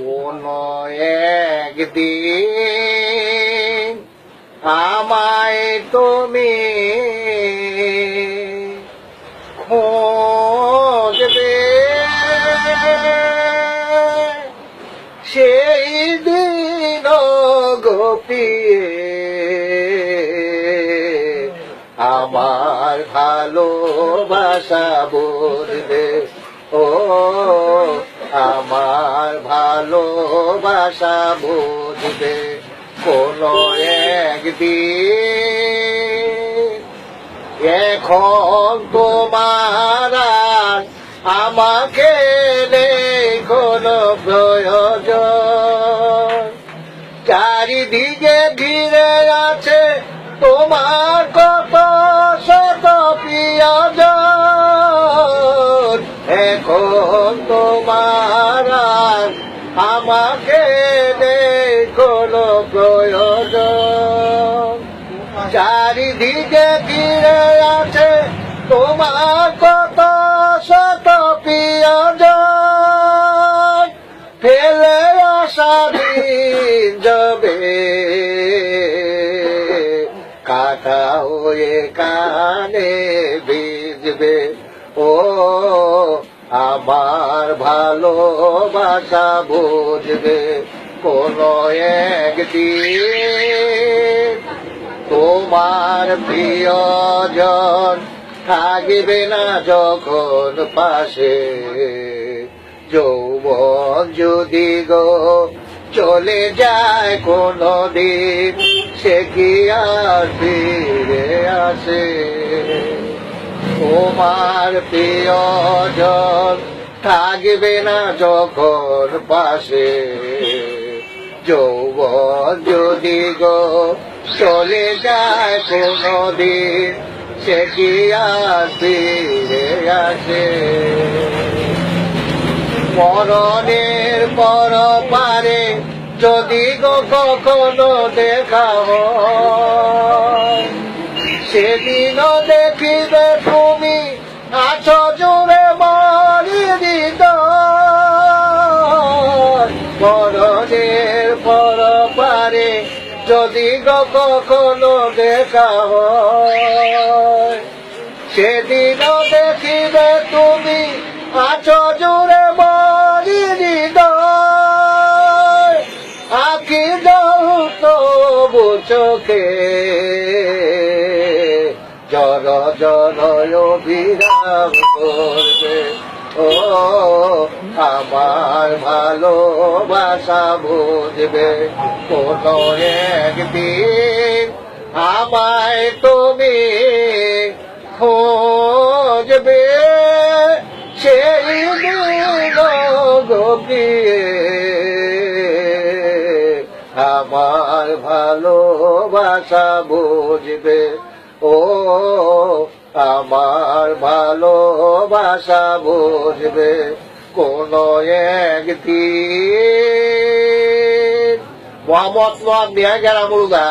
কোন একদিন আমায় তুমি খোঁজবে, সেই দিন গোপিয়ে আমার ভালোবাসা বুঝবে। ও আমার ভালোবাসা বুঝবে কোন একদিন। এখন তোমার আর আমাকে নেই কোনো প্রয়োজন, চারিদিকে ঘিরে আছে তোমার কত শত প্রিয়জন। এখন তোমার আর আমাকে নেই কোনো প্রয়োজন, চারিদিকে ঘিরে আছে তোমার কত শত প্রিয়জন। ফেলে আসা দিন যাবে, কাটা হয়ে কানে ভিজবে। ও আমার ভালোবাসা বুঝবে কোন একদিন। তোমার প্রিয়জন থাকবে না যখন পাশে, যৌবন যদি গো চলে যায় কোনো দিন, সে কি আর ফিরে আসে? তোমার প্রিয়জন থাকবে না যখন পাশে, যৌবন যদি গো চলে যায় কোনো দিন, সে কি আর ফিরে আসে? মরণের পর পারে যদি গো কখনো দেখা হয়, সেদিনও দেখিবে তুমি আছো জুড়ে মরি হৃদয়। মরণের পর পারে যদি গো কখনো দেখা হয়, সেদিনও দেখিবে তুমি আছো জুড়ে মরি হৃদয়। আঁকি যাও তবু চোখে জর জর অভিরাম করবে। ও আমার ভালোবাসা বুঝবে কোন একদিন আমায় তুমি খোঁজবে, সেই দিন গোপিয়ে আমার ভালোবাসা বুঝবে। ও আমার ভালোবাসা বুঝবে কোন একদিন। মোহাম্মদ নোয়াব মিয়া গেরা মুরুগা।